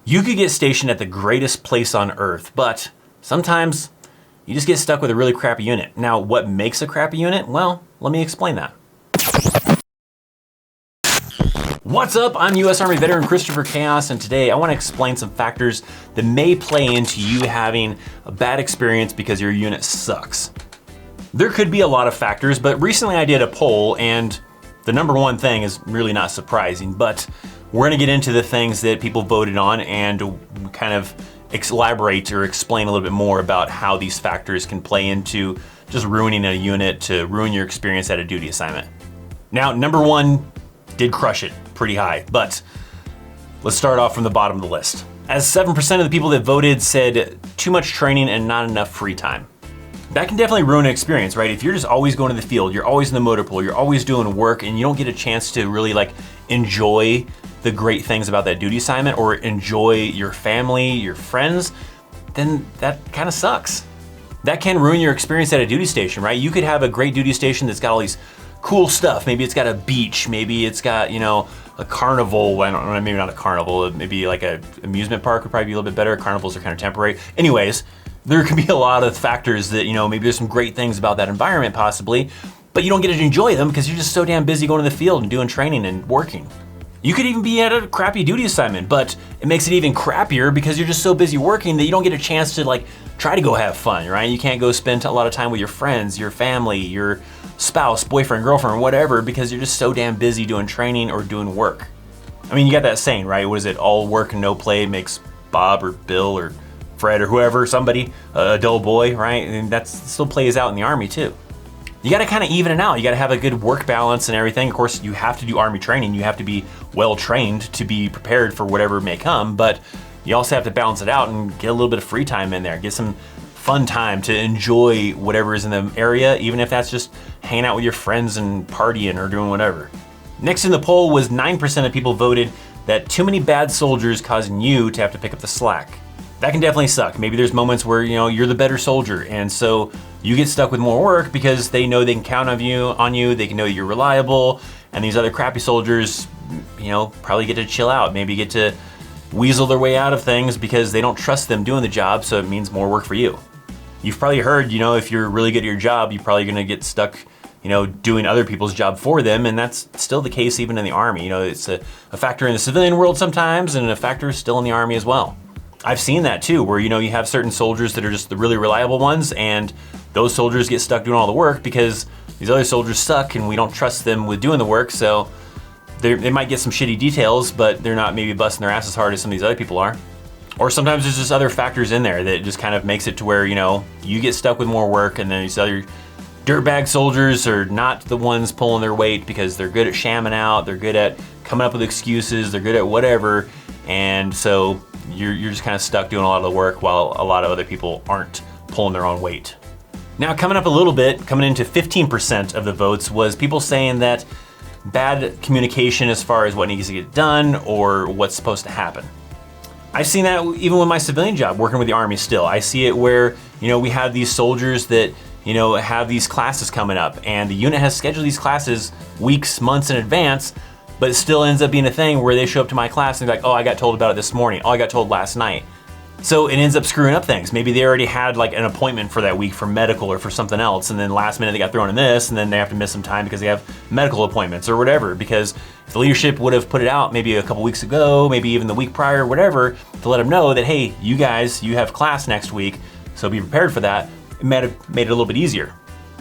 You could get stationed at the greatest place on earth, but sometimes you just get stuck with a really crappy unit. Now, what makes a crappy unit? Well, let me explain that. What's up? I'm US Army veteran Christopher Chaos, and today I want to explain some factors that may play into you having a bad experience because your unit sucks. There could be a lot of factors, but recently I did a poll, and the number one thing is really not surprising, but we're gonna get into the things that people voted on and kind of elaborate or explain a little bit more about how these factors can play into just ruining a unit to ruin your experience at a duty assignment. Now, number one did crush it pretty high, but let's start off from the bottom of the list. As 7% of the people that voted said too much training and not enough free time. That can definitely ruin an experience, right? If you're just always going to the field, you're always in the motor pool, you're always doing work, and you don't get a chance to really enjoy the great things about that duty assignment or enjoy your family, your friends, then that kind of sucks. That can ruin your experience at a duty station, right? You could have a great duty station that's got all these cool stuff. Maybe it's got a beach, maybe it's got, a carnival. I don't know, maybe not a carnival, maybe like a amusement park would probably be a little bit better. Carnivals are kind of temporary. Anyways, there can be a lot of factors that, maybe there's some great things about that environment possibly, but you don't get to enjoy them because you're just so damn busy going to the field and doing training and working. You could even be at a crappy duty assignment, but it makes it even crappier because you're just so busy working that you don't get a chance to try to go have fun, right? You can't go spend a lot of time with your friends, your family, your spouse, boyfriend, girlfriend, whatever, because you're just so damn busy doing training or doing work. I mean, you got that saying, right? What is it? All work and no play makes Bob or Bill or Fred or whoever, somebody, a dull boy, right? And that still plays out in the Army too. You gotta kind of even it out. You gotta have a good work balance and everything. Of course, you have to do Army training. You have to be well trained to be prepared for whatever may come, but you also have to balance it out and get a little bit of free time in there. Get some fun time to enjoy whatever is in the area, even if that's just hanging out with your friends and partying or doing whatever. Next in the poll was 9% of people voted that too many bad soldiers causing you to have to pick up the slack. That can definitely suck. Maybe there's moments where you're the better soldier, and so you get stuck with more work because they know they can count on you, they can know you're reliable, and these other crappy soldiers, probably get to chill out, maybe get to weasel their way out of things because they don't trust them doing the job, so it means more work for you. You've probably heard, if you're really good at your job, you're probably gonna get stuck, doing other people's job for them, and that's still the case even in the Army. It's a factor in the civilian world sometimes, and a factor still in the Army as well. I've seen that too, where you have certain soldiers that are just the really reliable ones, and those soldiers get stuck doing all the work because these other soldiers suck and we don't trust them with doing the work, so they might get some shitty details, but they're not maybe busting their ass as hard as some of these other people are. Or sometimes there's just other factors in there that just kind of makes it to where, you get stuck with more work, and then these other dirtbag soldiers are not the ones pulling their weight because they're good at shamming out, they're good at coming up with excuses, they're good at whatever, and so you're just kind of stuck doing a lot of the work while a lot of other people aren't pulling their own weight. Now, coming up a little bit, coming into 15% of the votes was people saying that bad communication as far as what needs to get done or what's supposed to happen. I've seen that even with my civilian job, working with the Army still. I see it where, we have these soldiers that, have these classes coming up, and the unit has scheduled these classes weeks, months in advance, but it still ends up being a thing where they show up to my class and they're like, oh, I got told about it this morning. Oh, I got told last night. So it ends up screwing up things. Maybe they already had an appointment for that week for medical or for something else, and then last minute they got thrown in this, and then they have to miss some time because they have medical appointments or whatever, because if the leadership would have put it out maybe a couple weeks ago, maybe even the week prior, whatever, to let them know that, hey, you guys, you have class next week, so be prepared for that, it might have made it a little bit easier.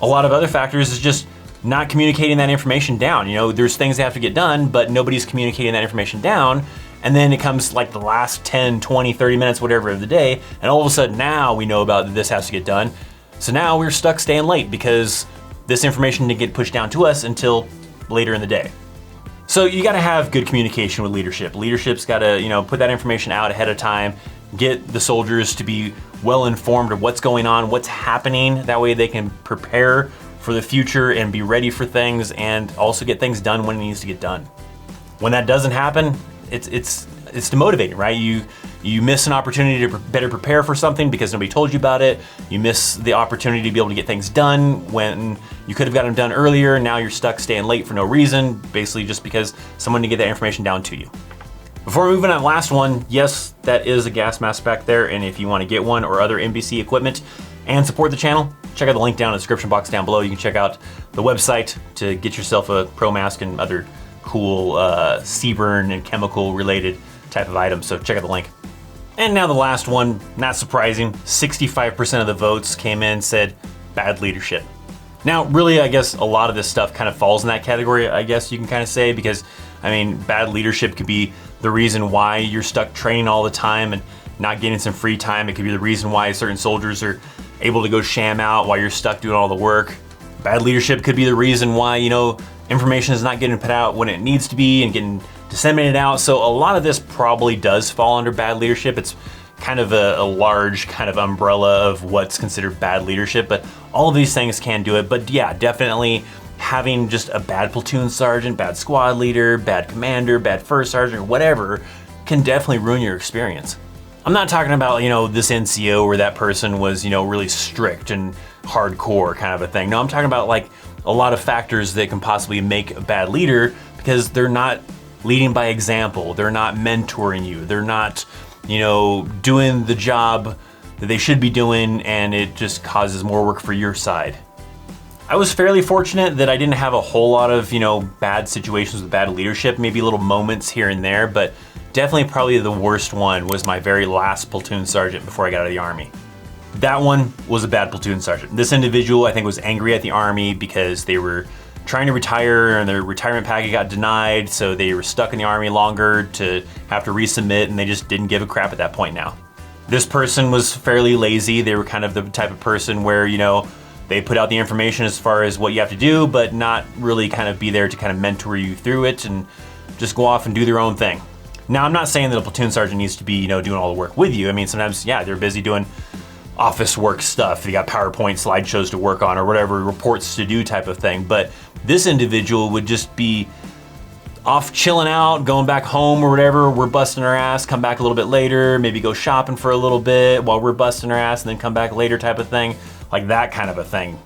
A lot of other factors is just not communicating that information down. There's things that have to get done, but nobody's communicating that information down. And then it comes the last 10, 20, 30 minutes, whatever of the day, and all of a sudden now we know about that this has to get done. So now we're stuck staying late because this information didn't get pushed down to us until later in the day. So you gotta have good communication with leadership. Leadership's gotta, put that information out ahead of time, get the soldiers to be well informed of what's going on, what's happening. That way they can prepare for the future and be ready for things, and also get things done when it needs to get done. When that doesn't happen, it's demotivating, right? You miss an opportunity to better prepare for something because nobody told you about it. You miss the opportunity to be able to get things done when you could have gotten them done earlier. Now you're stuck staying late for no reason, basically just because someone didn't get that information down to you. Before moving on to the last one, yes, that is a gas mask back there, and if you want to get one or other NBC equipment and support the channel, check out the link down in the description box down below. You can check out the website to get yourself a pro mask and other cool CBRN and chemical related type of items, so check out the link. And now the last one, not surprising, 65% of the votes came in, said bad leadership. Now, really, I guess a lot of this stuff kind of falls in that category, I guess you can kind of say, because, I mean, bad leadership could be the reason why you're stuck training all the time and not getting some free time. It could be the reason why certain soldiers are able to go sham out while you're stuck doing all the work. Bad leadership could be the reason why, you know, information is not getting put out when it needs to be and getting disseminated out. So a lot of this probably does fall under bad leadership. It's kind of a large kind of umbrella of what's considered bad leadership, but all of these things can do it. But yeah, definitely having just a bad platoon sergeant, bad squad leader, bad commander, bad first sergeant, or whatever can definitely ruin your experience. I'm not talking about, you know, this NCO where that person was, you know, really strict and hardcore kind of a thing. No, I'm talking about like a lot of factors that can possibly make a bad leader because they're not leading by example. They're not mentoring you. They're not, you know, doing the job that they should be doing, and it just causes more work for your side. I was fairly fortunate that I didn't have a whole lot of, you know, bad situations with bad leadership, maybe little moments here and there, but definitely probably the worst one was my very last platoon sergeant before I got out of the Army. That one was a bad platoon sergeant. This individual, I think, was angry at the Army because they were trying to retire and their retirement package got denied, so they were stuck in the Army longer to have to resubmit, and they just didn't give a crap at that point now. This person was fairly lazy. They were kind of the type of person where, you know, they put out the information as far as what you have to do, but not really kind of be there to kind of mentor you through it and just go off and do their own thing. Now, I'm not saying that a platoon sergeant needs to be, you know, doing all the work with you. I mean, sometimes, yeah, they're busy doing office work stuff. They got PowerPoint slideshows to work on or whatever, reports to do type of thing. But this individual would just be off chilling out, going back home or whatever. We're busting our ass, come back a little bit later, maybe go shopping for a little bit while we're busting our ass and then come back later type of thing. Like that kind of a thing.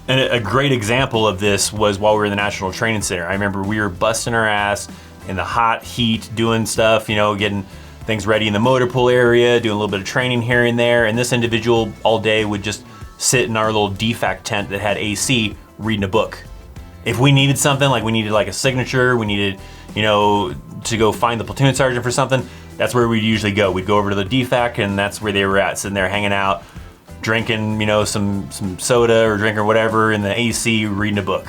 And a great example of this was while we were in the National Training Center. I remember we were busting our ass in the hot heat, doing stuff, you know, getting things ready in the motor pool area, doing a little bit of training here and there. And this individual all day would just sit in our little DFAC tent that had AC reading a book. If we needed something, like we needed like a signature, we needed, you know, to go find the platoon sergeant for something, that's where we'd usually go. We'd go over to the DFAC and that's where they were at, sitting there hanging out, drinking, you know, some soda or drink or whatever in the AC, reading a book.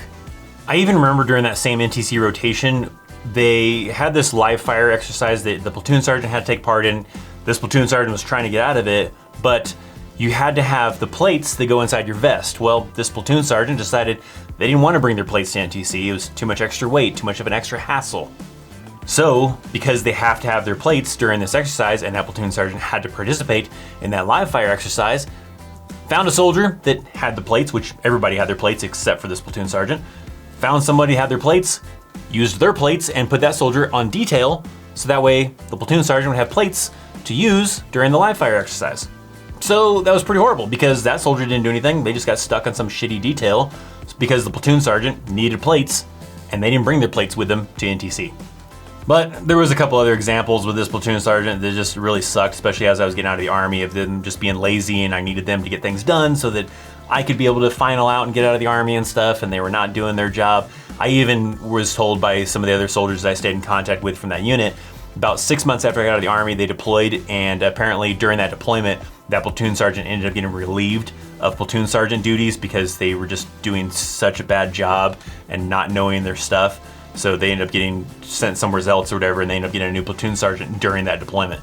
I even remember during that same NTC rotation, they had this live fire exercise that the platoon sergeant had to take part in. This platoon sergeant was trying to get out of it, but you had to have the plates that go inside your vest. Well, this platoon sergeant decided they didn't want to bring their plates to NTC. It was too much extra weight, too much of an extra hassle. So, because they have to have their plates during this exercise and that platoon sergeant had to participate in that live fire exercise, found a soldier that had the plates, which everybody had their plates except for this platoon sergeant, found somebody who had their plates, used their plates and put that soldier on detail so that way the platoon sergeant would have plates to use during the live fire exercise. So that was pretty horrible because that soldier didn't do anything. They just got stuck on some shitty detail because the platoon sergeant needed plates and they didn't bring their plates with them to NTC. But there was a couple other examples with this platoon sergeant that just really sucked, especially as I was getting out of the Army, of them just being lazy and I needed them to get things done so that I could be able to final out and get out of the Army and stuff, and they were not doing their job. I even was told by some of the other soldiers that I stayed in contact with from that unit, about 6 months after I got out of the Army, they deployed, and apparently during that deployment, that platoon sergeant ended up getting relieved of platoon sergeant duties because they were just doing such a bad job and not knowing their stuff. So they ended up getting sent somewhere else or whatever, and they ended up getting a new platoon sergeant during that deployment.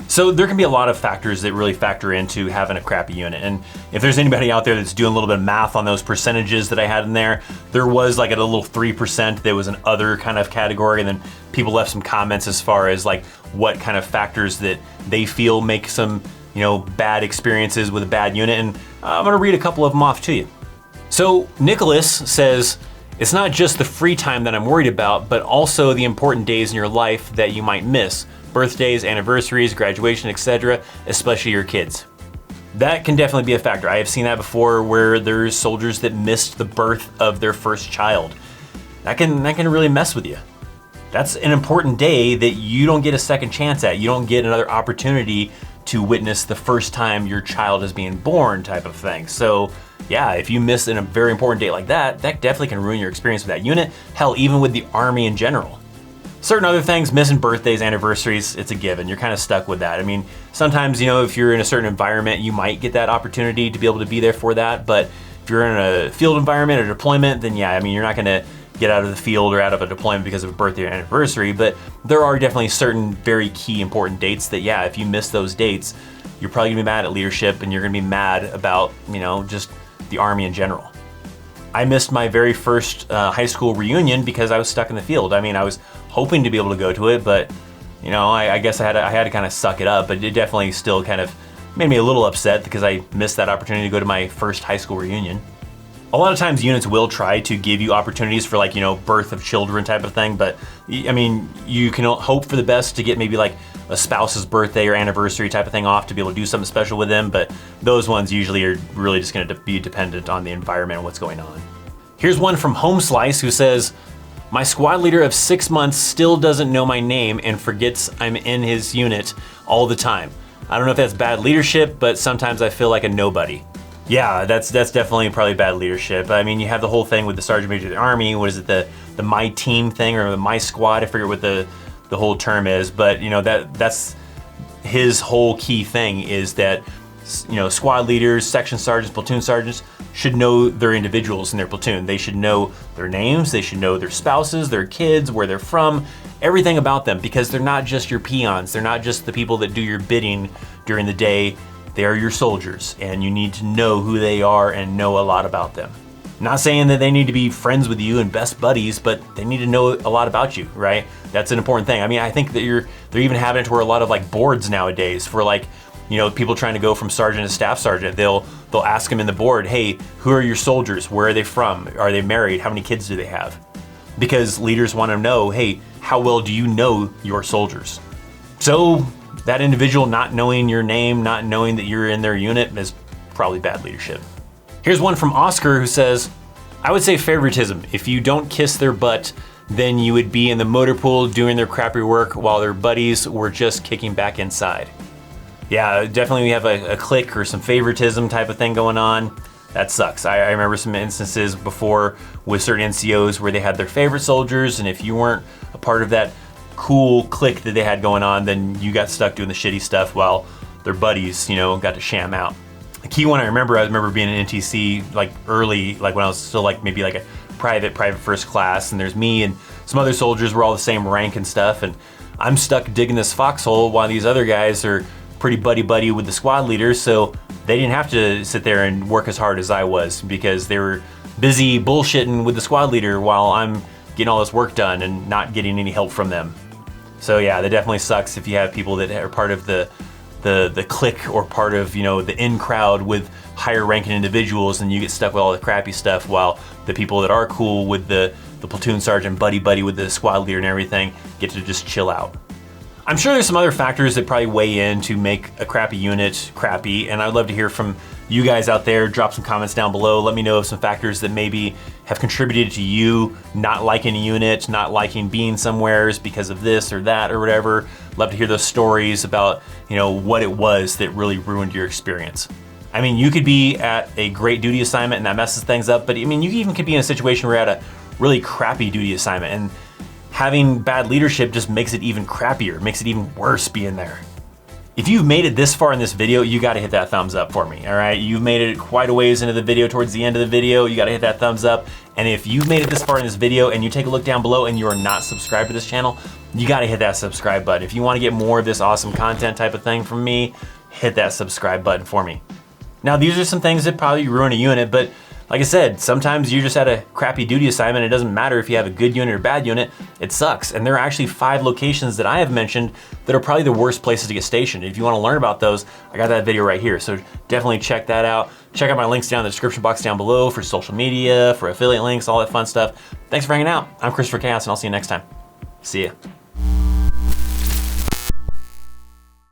So there can be a lot of factors that really factor into having a crappy unit. And if there's anybody out there that's doing a little bit of math on those percentages that I had in there was like a little 3% that was an other kind of category, and then people left some comments as far as like what kind of factors that they feel make some, you know, bad experiences with a bad unit. And I'm gonna read a couple of them off to you. So Nicholas says, "It's not just the free time that I'm worried about, but also the important days in your life that you might miss. Birthdays, anniversaries, graduation, etc., especially your kids." That can definitely be a factor. I have seen that before where there's soldiers that missed the birth of their first child. That can really mess with you. That's an important day that you don't get a second chance at. You don't get another opportunity to witness the first time your child is being born type of thing. So yeah, if you miss a very important date like that, that definitely can ruin your experience with that unit. Hell, even with the Army in general. Certain other things, missing birthdays, anniversaries, it's a given. You're kind of stuck with that. I mean, sometimes, if you're in a certain environment, you might get that opportunity to be able to be there for that. But if you're in a field environment or deployment, then yeah, I mean, you're not gonna get out of the field or out of a deployment because of a birthday or anniversary, but there are definitely certain very key important dates that, yeah, if you miss those dates, you're probably gonna be mad at leadership and you're gonna be mad about, just the Army in general. I missed my very first high school reunion because I was stuck in the field. I mean, I was hoping to be able to go to it, but I guess I had to kind of suck it up, but it definitely still kind of made me a little upset because I missed that opportunity to go to my first high school reunion. A lot of times units will try to give you opportunities for like, birth of children type of thing, but I mean, you can hope for the best to get maybe like a spouse's birthday or anniversary type of thing off to be able to do something special with them, but those ones usually are really just gonna be dependent on the environment and what's going on. Here's one from Home Slice who says, my squad leader of 6 months still doesn't know my name and forgets I'm in his unit all the time. I don't know if that's bad leadership, but sometimes I feel like a nobody. Yeah, that's definitely probably bad leadership. I mean, you have the whole thing with the Sergeant Major of the Army. What is it, the my team thing or the my squad? I forget what the whole term is, but that's his whole key thing is that squad leaders, section sergeants, platoon sergeants should know their individuals in their platoon. They should know their names. They should know their spouses, their kids, where they're from, everything about them, because they're not just your peons. They're not just the people that do your bidding during the day. They are your soldiers, and you need to know who they are and know a lot about them. Not saying that they need to be friends with you and best buddies, but they need to know a lot about you, right? That's an important thing. I mean, I think that they're even having it to where a lot of like boards nowadays for like, people trying to go from sergeant to staff sergeant, they'll ask them in the board, hey, who are your soldiers? Where are they from? Are they married? How many kids do they have? Because leaders want to know, hey, how well do you know your soldiers? So that individual not knowing your name, not knowing that you're in their unit is probably bad leadership. Here's one from Oscar who says, I would say favoritism. If you don't kiss their butt, then you would be in the motor pool doing their crappy work while their buddies were just kicking back inside. Yeah, definitely we have a clique or some favoritism type of thing going on. That sucks. I remember some instances before with certain NCOs where they had their favorite soldiers, and if you weren't a part of that cool clique that they had going on, then you got stuck doing the shitty stuff while their buddies, got to sham out. The key one I remember being in NTC like early, like when I was still like maybe like a private first class, and there's me and some other soldiers were all the same rank and stuff, and I'm stuck digging this foxhole while these other guys are pretty buddy with the squad leaders, so they didn't have to sit there and work as hard as I was because they were busy bullshitting with the squad leader while I'm getting all this work done and not getting any help from them. So yeah, that definitely sucks if you have people that are part of the clique or part of the in crowd with higher ranking individuals, and you get stuck with all the crappy stuff while the people that are cool with the platoon sergeant buddy with the squad leader and everything get to just chill out. I'm sure there's some other factors that probably weigh in to make a crappy unit crappy, and I'd love to hear from you guys out there. Drop some comments down below. Let me know of some factors that maybe have contributed to you not liking a unit, not liking being somewheres because of this or that or whatever. Love to hear those stories about, what it was that really ruined your experience. I mean, you could be at a great duty assignment and that messes things up, but I mean, you even could be in a situation where you're at a really crappy duty assignment, and having bad leadership just makes it even crappier, makes it even worse being there. If you've made it this far in this video, you gotta hit that thumbs up for me, all right? You've made it quite a ways into the video, towards the end of the video, you gotta hit that thumbs up. And if you've made it this far in this video and you take a look down below and you are not subscribed to this channel, you gotta hit that subscribe button. If you wanna get more of this awesome content type of thing from me, hit that subscribe button for me. Now, these are some things that probably ruin a unit, but like I said, sometimes you're just at a crappy duty assignment. It doesn't matter if you have a good unit or bad unit, it sucks. And there are actually 5 locations that I have mentioned that are probably the worst places to get stationed. If you wanna learn about those, I got that video right here. So definitely check that out. Check out my links down in the description box down below for social media, for affiliate links, all that fun stuff. Thanks for hanging out. I'm Christopher Chaos, and I'll see you next time. See ya.